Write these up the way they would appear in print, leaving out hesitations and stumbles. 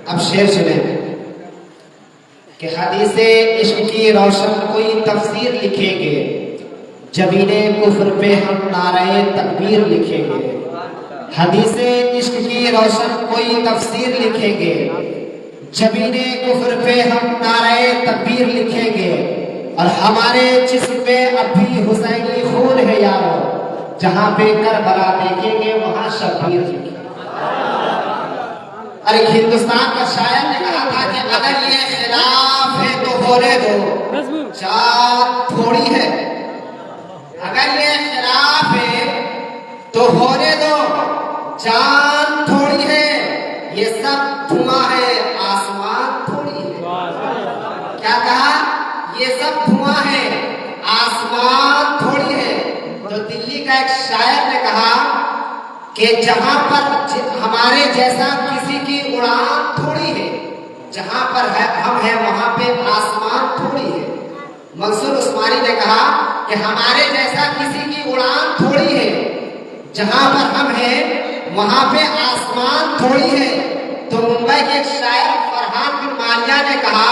अब शेर सुने कि हदीसे इश्क की रोशन कोई तफसीर लिखेंगे, जबीने कुफ्र पे हम नारे तकबीर लिखेंगे। हदीसे इश्क की रोशन कोई तफसीर लिखेंगे, जबीने कुफ्र पे हम नारे तकबीर लिखेंगे। और हमारे जिस्म पे अब भी हुसैनी खून है यारो, जहां पे करबला देखेंगे वहां शब्बीर लिखेंगे। अरे हिंदुस्तान का शायर ने कहा था कि अगर ये खिलाफ है तो होने दो, चाँद थोड़ी है। अगर ये खिलाफ है तो होने दो, चाँद थोड़ी है। ये सब धुआं है, आसमान थोड़ी है। क्या कहा? ये सब धुआं है, आसमान थोड़ी है। तो दिल्ली का एक शायर ने कहा कि जहां पर हमारे जैसा किसी की उड़ान थोड़ी है, जहां पर है हम हैं वहां पे आसमान थोड़ी है। मंसूर उस्मानी ने कहा कि हमारे जैसा किसी की उड़ान थोड़ी है, जहां पर हम हैं वहां पे आसमान थोड़ी है। तो मुंबई के एक शायर फरहान बिन मालिया ने कहा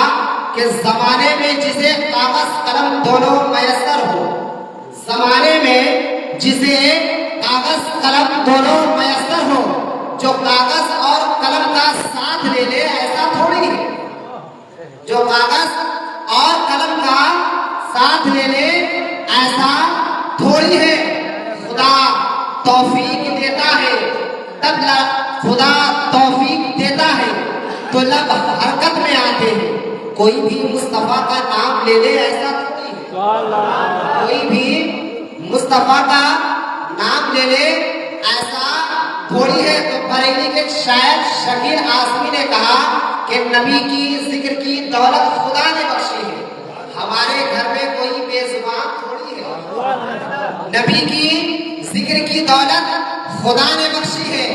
कि जमाने में जिसे कागज कलम दोनों मयसर हो, जमाने में जिसे कागज कलम दोनों मयसर हो, जो कागज और कलम का साथ ले ले ऐसा थोड़ी है। जो कागज और कलम का साथ ले ले ऐसा थोड़ी है। खुदा तौफीक देता है तब खुदा तौफीक देता है तो लब हरकत में आते हैं। कोई भी मुस्तफा का नाम ले ले ऐसा थोड़ी है। कोई भी मुस्तफा का नाम ले ले ऐसा थोड़ी है। तो बरेली के शायर शकील आजमी ने कहा कि नबी की जिक्र की दौलत खुदा ने बख्शी है, हमारे घर में कोई बेजुबान थोड़ी है। नबी की जिक्र की दौलत खुदा ने बख्शी है,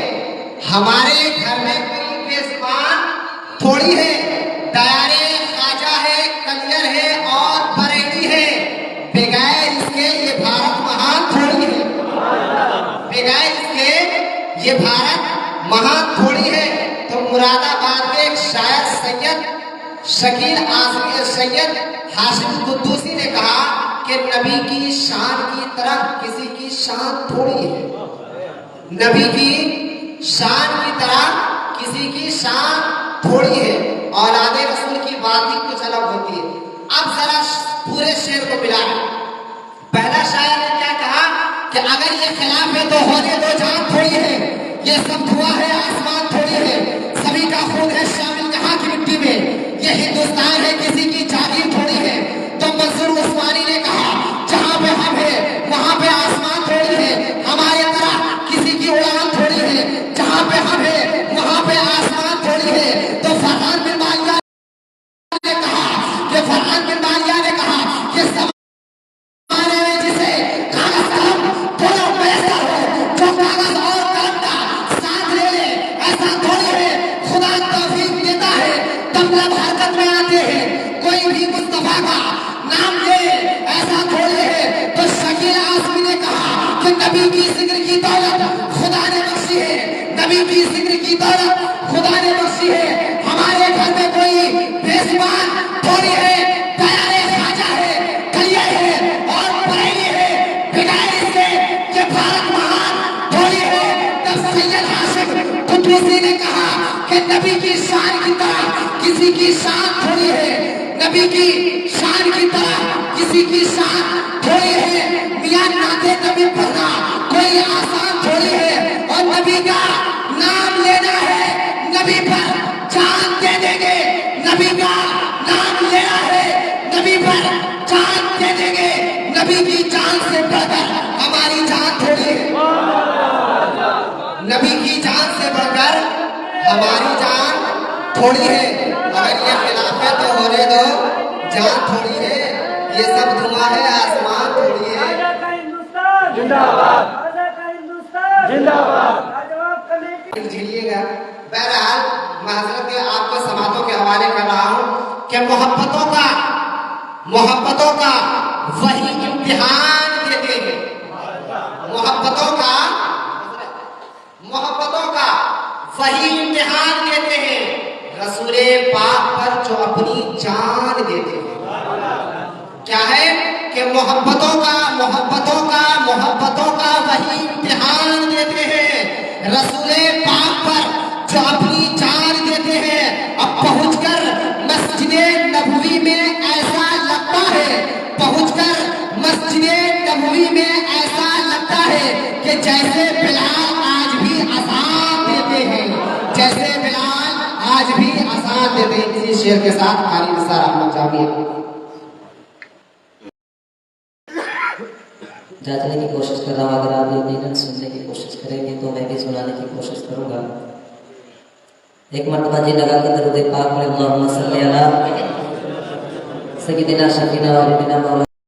हमारे घर में कोई बेजुबान थोड़ी है। दयारे खाजा है, कलियर है और बरेली है, बगैर इसके ये भारत महान थोड़ी है। बगैर इसके ये भारत महान थोड़ी है। तो मुरादाबाद के एक शायर सैयद शकील आजमी सैयद हाशिम कुद्दूसी ने कहा कि नबी की शान की तरह किसी की शान थोड़ी है। नबी की शान की तरह किसी की शान थोड़ी है। औलादे रसूल की बात ही कुछ अलग होती है। अब जरा पूरे शेर को मिलाएं। पहला शायर ने क्या कहा कि अगर ये खिलाफ है तो होने दो, जान थोड़ी है। ये सब धुआं है, आसमान थोड़ी है। सभी का खून है शामिल यहाँ की मिट्टी में। ये हिंदुस्तान है, किसी की जागीर थोड़ी है। तो मंसूर उस्मानी ने कहा जहां पे हम है वहां पे आसमान थोड़ी है, हमारे तरह किसी की उड़ान थोड़ी है। जहां पे हम है वहां पे आसमान थोड़ी है। तो फरहान बिन मालिया ने कहा कि फरहान बिन मालिया ने कहा कि जमाने में जिसे कागज कलम दोनों मयसर हो, जो कागज और कलम का साथ ले ले ऐसा थोड़ी है। खुदा तौफीक देता है तब लब हरकत में आते हैं। कोई भी मुस्तफा का नाम ले ऐसा थोड़ी है। तो शकील आजमी ने कहा कि नबी की जिक्र की दौलत खुदा ने बख्शी है, नबी की जिक्र की दौलत खुदा ने बख्शी है, हमारे घर में कोई बेजुबान थोड़ी है। दयारे खाजा है, कलियर है और बरेली है, बगैर इसके ये भारत महान थोड़ी है। तब सैयद हाशिम कुद्दूसी ने कहा कि नबी की शान की तरह किसी की शान थोड़ी है। नबी की शान की तरह किसी की शान थोड़ी है। मियां नाते नबी पढ़ना कोई आसान थोड़ी है। और नबी का नाम लेना है, नबी पर जान दे देंगे। नबी का नाम लेना है, नबी पर जान दे देंगे। नबी की जान से बढ़कर हमारी जान थोड़ी है। नबी की जान से बढ़कर हमारी जान थोड़ी है। अगर ये खिलाफ है तो होने दो, जान थोड़ी है। ये सब धुआं है, आसमान थोड़ी है। जिंदाबाद जिंदाबाद। झेलिएगा। बहरहाल माजरत के आपको समातों के हवाले कर रहा हूँ कि मोहब्बतों का वही इम्तिहान देते हैं। मोहब्बतों का वही इम्तिहान देते हैं। पाक पर जो अपनी जान देते हैं। क्या है कि मोहब्बतों का वही इम्तिहान देते हैं। रसूले पाक पर जो अपनी जान देते हैं, अब पहुंचकर मस्जिदे नबवी में ऐसा लगता है, कि जैसे बिलाल आज भी अज़ान देते हैं, इसी शेर के साथ कारी निसार अहमद जामिया जांचने की कोशिश कर रहा हूँ। अगर आप यकीनन सुनने की कोशिश करेंगे तो मैं भी सुनाने की कोशिश करूंगा। एक मरतबा जी लगा के दरूद पाक में अल्लाहुम्मा सल्ली अला सय्यिदिना शफीना व हबीबिना मौलाना